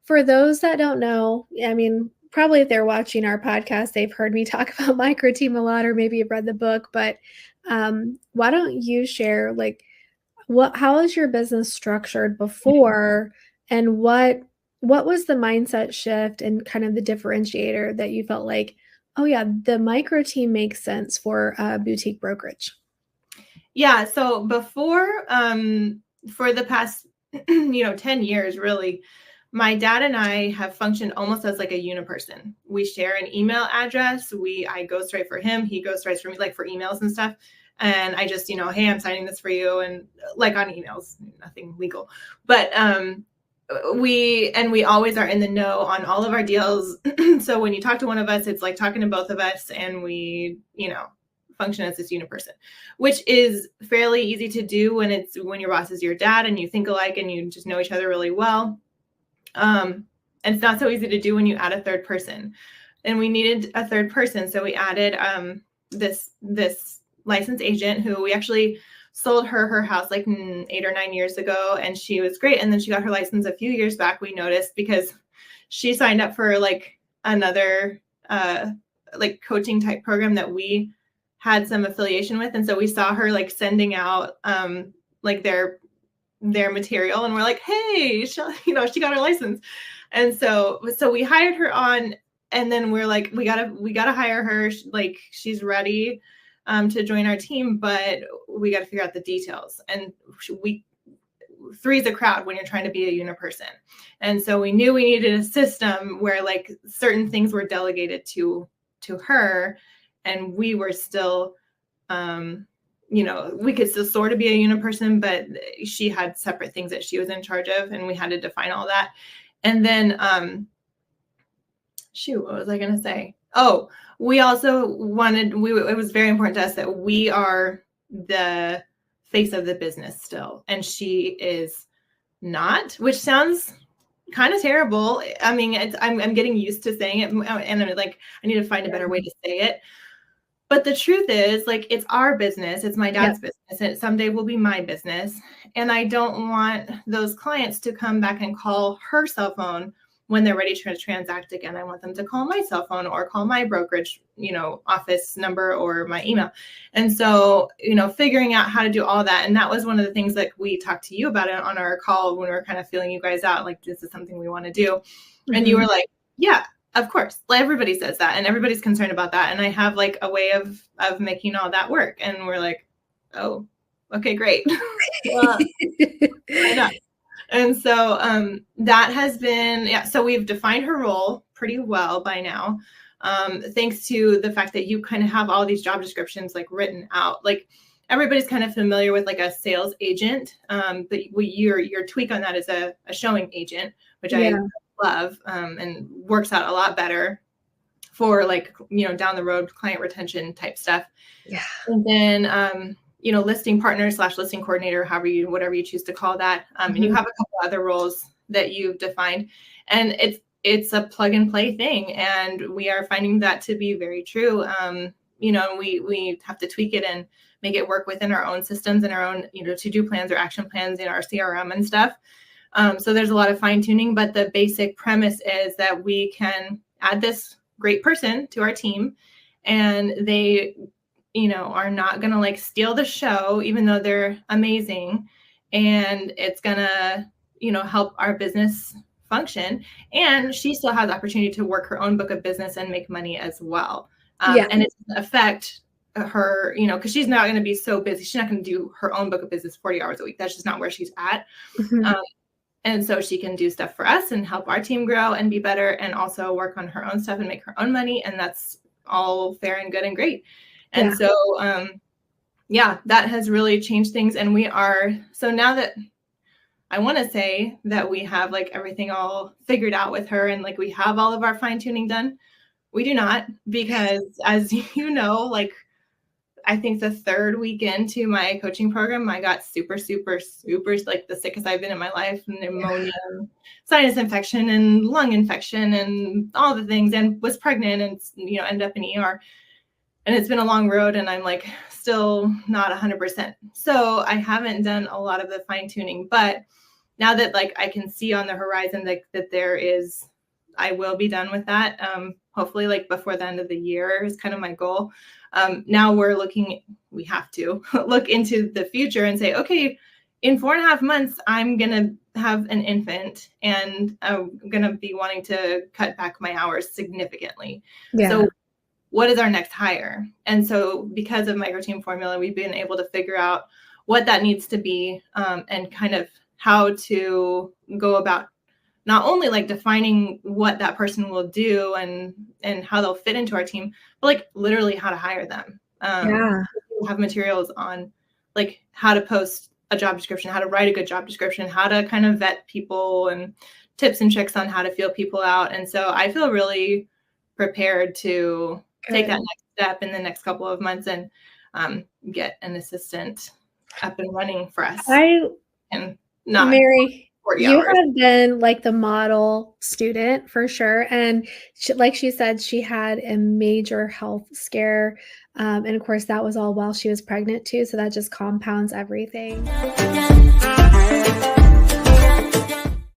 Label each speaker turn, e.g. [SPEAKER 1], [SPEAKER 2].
[SPEAKER 1] for those that don't know, I mean, probably if they're watching our podcast, they've heard me talk about micro team a lot, or maybe have read the book, but why don't you share like how is your business structured before, and what was the mindset shift and kind of the differentiator that you felt like, oh yeah, the micro team makes sense for a boutique brokerage?
[SPEAKER 2] Yeah. So before, for the past, 10 years, really, my dad and I have functioned almost as like a uniperson. We share an email address. I go straight for him. He goes straight for me, like for emails and stuff. And I just, hey, I'm signing this for you. And like on emails, nothing legal, but, we always are in the know on all of our deals. So when you talk to one of us, it's like talking to both of us, and we, function as this uniperson, which is fairly easy to do when your boss is your dad and you think alike and you just know each other really well. And it's not so easy to do when you add a third person. And we needed a third person, so we added this licensed agent who we actually sold her house like 8 or 9 years ago, and she was great. And then she got her license a few years back, we noticed, because she signed up for like another like coaching type program that we had some affiliation with. And so we saw her like sending out like their material, and we're like, hey, she got her license. And so we hired her on, and then we're like, we gotta hire her. Like, she's ready to join our team, but we got to figure out the details. And three's a crowd when you're trying to be a uniperson. And so we knew we needed a system where like certain things were delegated to her, and we were still, we could still sort of be a uniperson, but she had separate things that she was in charge of, and we had to define all that. And then, what was I going to say? Oh, we also it was very important to us that we are the face of the business still, and she is not, which sounds kind of terrible. I mean, I'm getting used to saying it, and I'm like, I need to find a better way to say it. But the truth is, like, it's our business. It's my dad's business, and someday will be my business. And I don't want those clients to come back and call her cell phone when they're ready to transact again. I want them to call my cell phone or call my brokerage, office number or my email. And so, figuring out how to do all that. And that was one of the things that we talked to you about it on our call when we were kind of feeling you guys out, like, this is something we want to do. Mm-hmm. And you were like, yeah, of course. Everybody says that, and everybody's concerned about that. And I have like a way of making all that work. And we're like, oh, okay, great. And so that has been, so we've defined her role pretty well by now. Thanks to the fact that you kind of have all these job descriptions like written out. Like, everybody's kind of familiar with like a sales agent, but your tweak on that is a showing agent, which I love, and works out a lot better for like, down the road client retention type stuff. Yeah. And then, listing partner / listing coordinator, whatever you choose to call that. And you have a couple other roles that you've defined, and it's a plug and play thing. And we are finding that to be very true. We have to tweak it and make it work within our own systems and our own, to-do plans or action plans in our CRM and stuff. So there's a lot of fine tuning, but the basic premise is that we can add this great person to our team, and they, are not going to like steal the show, even though they're amazing. And it's going to, help our business function. And she still has the opportunity to work her own book of business and make money as well. And it doesn't affect her, because she's not going to be so busy. She's not going to do her own book of business 40 hours a week. That's just not where she's at. Mm-hmm. And so she can do stuff for us and help our team grow and be better, and also work on her own stuff and make her own money. And that's all fair and good and great. And so, that has really changed things. And so now that I want to say that we have like everything all figured out with her, and like we have all of our fine tuning done, we do not, because as you know, like, I think the third week into my coaching program, I got super, super, super, like the sickest I've been in my life, and pneumonia, and sinus infection, and lung infection, and all the things, and was pregnant, and, ended up in ER. And it's been a long road, and I'm like still not 100%. So I haven't done a lot of the fine tuning, but now that like I can see on the horizon that there is, I will be done with that. Hopefully like before the end of the year is kind of my goal. Now we have to look into the future and say, okay, in 4.5 months, I'm going to have an infant and I'm going to be wanting to cut back my hours significantly.
[SPEAKER 1] Yeah.
[SPEAKER 2] So what is our next hire? And so because of micro team formula, we've been able to figure out what that needs to be, and kind of how to go about not only like defining what that person will do and how they'll fit into our team, but like literally how to hire them. We'll have materials on like how to post a job description, how to write a good job description, how to kind of vet people, and tips and tricks on how to feel people out. And so I feel really prepared to take that next step in the next couple of months and get an assistant up and running for us. And not
[SPEAKER 1] Mary,
[SPEAKER 2] 40
[SPEAKER 1] you
[SPEAKER 2] hours.
[SPEAKER 1] have been like the model student for sure. And like she said, she had a major health scare. And of course, that was all while she was pregnant too. So that just compounds everything.